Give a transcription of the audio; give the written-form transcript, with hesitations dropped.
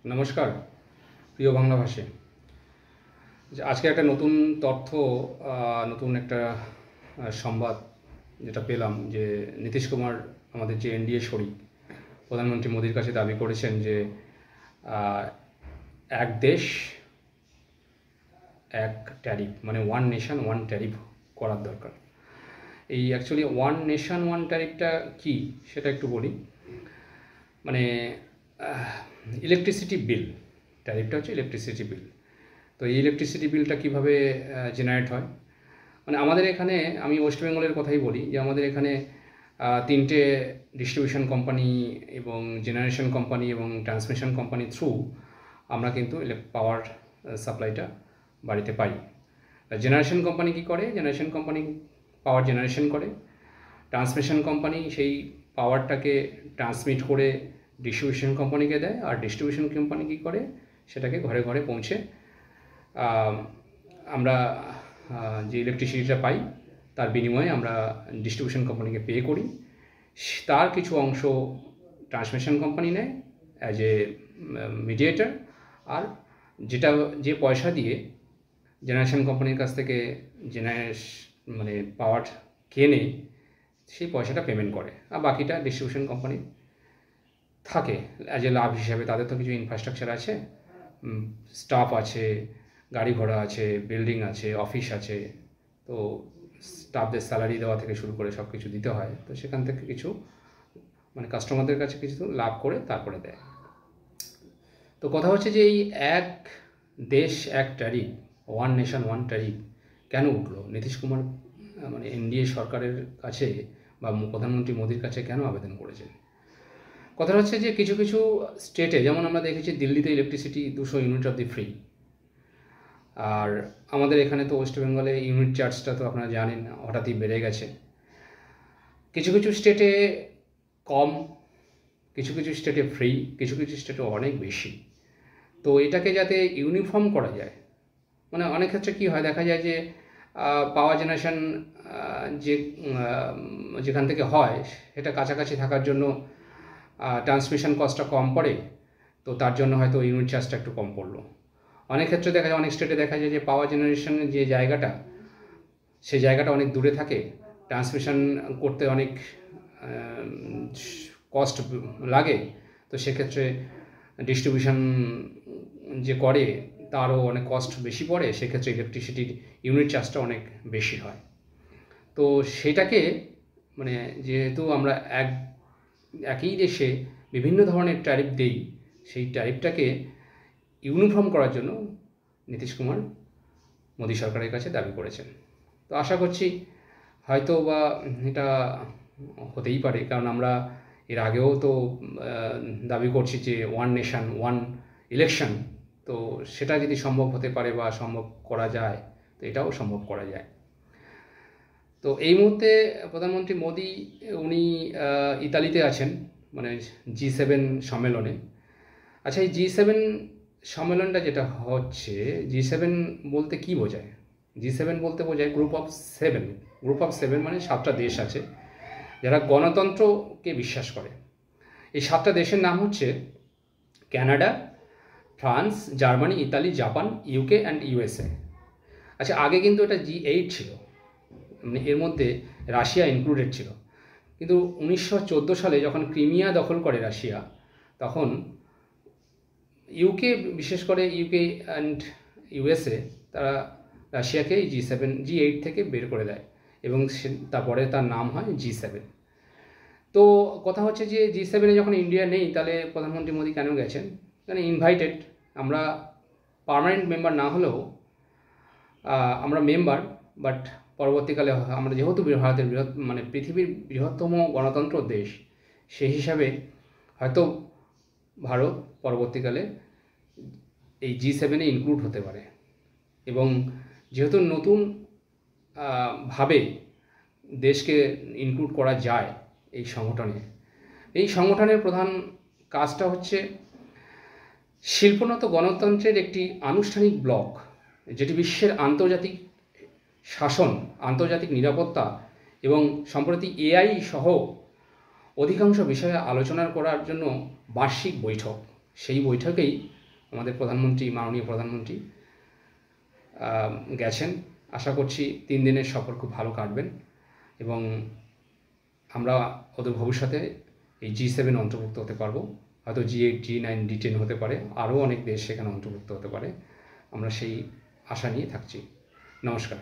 নমস্কার প্রিয় বাংলাভাষী। আজকে একটা নতুন তথ্য, নতুন একটা সংবাদ যেটা পেলাম যে নীতিশ কুমার, আমাদের যে এনডিএ শরিক, প্রধানমন্ত্রী মোদির কাছে দাবি করেছেন যে এক দেশ এক ট্যারিফ, মানে ওয়ান নেশন ওয়ান ট্যারিফ করার দরকার। এই অ্যাকচুয়ালি ওয়ান নেশন ওয়ান ট্যারিফটা কি সেটা একটু বলি। মানে ইলেকট্রিসিটি বিল, ট্যারিফটা হচ্ছে ইলেকট্রিসিটি বিল। তো এই ইলেকট্রিসিটি বিলটা কীভাবে জেনারেট হয়, মানে আমাদের এখানে, আমি ওয়েস্ট বেঙ্গলের কথাই বলি, যে আমাদের এখানে তিনটে ডিস্ট্রিবিউশন কোম্পানি এবং জেনারেশন কোম্পানি এবং ট্রান্সমিশন কোম্পানি থ্রু আমরা কিন্তু পাওয়ার সাপ্লাইটা বাড়িতে পাই। জেনারেশন কোম্পানি কী করে? জেনারেশন কোম্পানি পাওয়ার জেনারেশন করে, ট্রান্সমিশন কোম্পানি সেই পাওয়ারটাকে ট্রান্সমিট করে ডিস্ট্রিবিউশন কোম্পানিকে দেয়, আর ডিস্ট্রিবিউশন কোম্পানি কী করে? সেটাকে ঘরে ঘরে পৌঁছে আমরা যে ইলেকট্রিসিটিটা পাই তার বিনিময়ে আমরা ডিস্ট্রিবিউশন কোম্পানিকে পে করি। তার কিছু অংশ ট্রান্সমিশন কোম্পানি নেয় অ্যাজ এ মিডিয়েটার, আর যে পয়সা দিয়ে জেনারেশন কোম্পানির কাছ থেকে মানে পাওয়ার কেনে, সেই পয়সাটা পেমেন্ট করে, আর বাকিটা ডিস্ট্রিবিউশন কোম্পানি থাকে অ্যাজ এ লাভ হিসাবে। তাদের তো কিছু ইনফ্রাস্ট্রাকচার আছে, স্টাফ আছে, গাড়ি ঘোড়া আছে, বিল্ডিং আছে, অফিস আছে, তো স্টাফদের স্যালারি দেওয়া থেকে শুরু করে সব কিছু দিতে হয়। তো সেখান থেকে কিছু মানে কাস্টমারদের কাছে কিছু লাভ করে তারপরে দেয়। তো কথা হচ্ছে যে এই এক দেশ এক tariff, one nation one tariff কেন উঠলো? নীতিশ কুমার মানে এনডিএ সরকারের কাছে বা প্রধানমন্ত্রী মোদির কাছে কেন আবেদন করেছেন? কথা হচ্ছে যে কিছু কিছু স্টেটে, যেমন আমরা দেখেছি দিল্লিতে electricity 200 unit of the free, আর আমাদের এখানে তো ওয়েস্ট বেঙ্গলে ইউনিট চার্জটা তো আপনারা জানেন হঠাৎই বেড়ে গেছে। কিছু কিছু স্টেটে কম, কিছু কিছু স্টেটে ফ্রি, কিছু কিছু স্টেটে অনেক বেশি। তো এটাকে যাতে ইউনিফর্ম করা যায়, মানে অনেক ক্ষেত্রে কী হয়, দেখা যায় যে পাওয়ার জেনারেশন যেখান থেকে হয় সেটা কাছাকাছি থাকার জন্য ট্রান্সমিশন কস্টটা কম পড়ে, তো তার জন্য হয়তো ইউনিট চার্জটা একটু কম পড়লো। অনেক ক্ষেত্রে দেখা যায়, অনেক স্টেটে দেখা যায় যে পাওয়ার জেনারেশনের যে জায়গাটা, সেই জায়গাটা অনেক দূরে থাকে, ট্রান্সমিশন করতে অনেক কস্ট লাগে, তো সেক্ষেত্রে ডিস্ট্রিবিউশন যে করে তারও অনেক কস্ট বেশি পড়ে, সেক্ষেত্রে ইলেকট্রিসিটির ইউনিট চার্জটা অনেক বেশি হয়। তো সেটাকে মানে যেহেতু আমরা একই দেশে বিভিন্ন ধরনের ট্যারিফ দিই, সেই ট্যারিফটাকে ইউনিফর্ম করার জন্য নীতিশ কুমার মোদী সরকারের কাছে দাবি করেছেন। তো আশা করছি হয়তো বা এটা হতেই পারে, কারণ আমরা এর আগেও তো দাবি করছি যে ওয়ান নেশন ওয়ান ইলেকশন, তো সেটা যদি সম্ভব হতে পারে বা সম্ভব করা যায়, তো এটাও সম্ভব করা যায়। তো এই মুহূর্তে প্রধানমন্ত্রী মোদি উনি ইতালিতে আছেন, মানে G7 সম্মেলনে। আচ্ছা, এই G7 সম্মেলনটা যেটা হচ্ছে, G7 বলতে কি বোঝায়? G7 বলতে বোঝায় গ্রুপ অফ সেভেন, মানে 7টা দেশ আছে যারা গণতন্ত্রকে বিশ্বাস করে। এই 7টা দেশের নাম হচ্ছে Canada, France, Germany, Italy, Japan, UK and USA। আচ্ছা, আগে কিন্তু এটা G8 ছিল, মানে এর মধ্যে রাশিয়া ইনক্লুডেড ছিল, কিন্তু 1914 সালে যখন ক্রিমিয়া দখল করে রাশিয়া, তখন ইউকে, বিশেষ করে UK অ্যান্ড USA, তারা রাশিয়াকে G8 থেকে বের করে দেয় এবং তারপরে তার নাম হয় G7। তো কথা হচ্ছে যে G7 যখন ইন্ডিয়া নেই, তাহলে প্রধানমন্ত্রী মোদি কেন গেছেন? কারণ ইনভাইটেড, আমরা পার্মানেন্ট মেম্বার না হলেও আমরা মেম্বার, বাট পরবর্তীকালে আমরা যেহেতু ভারতের মানে পৃথিবীর বৃহত্তম গণতন্ত্র দেশ, সেই হিসাবে হয়তো ভারত পরবর্তীকালে এই G7 ইনক্লুড হতে পারে। এবং যেহেতু নতুন ভাবে দেশকে ইনক্লুড করা যায় এই সংগঠনের প্রধান কাজটা হচ্ছে শিল্পোন্নত গণতন্ত্রের একটি আনুষ্ঠানিক ব্লক, যেটি বিশ্বের আন্তর্জাতিক শাসন, আন্তর্জাতিক নিরাপত্তা এবং সম্প্রতি AI সহ অধিকাংশ বিষয়ে আলোচনা করার জন্য বার্ষিক বৈঠক। সেই বৈঠকেই আমাদের প্রধানমন্ত্রী, মাননীয় প্রধানমন্ত্রী গেছেন। আশা করছি 3 দিনের সফর খুব ভালো কাটবেন এবং আমরা অদূর ভবিষ্যতে এই G7 অন্তর্ভুক্ত হতে পারবো। হয়তো G8, G9, D10 হতে পারে, আরও অনেক দেশ সেখানে অন্তর্ভুক্ত হতে পারে। আমরা সেই আশা নিয়ে থাকছি। নমস্কার।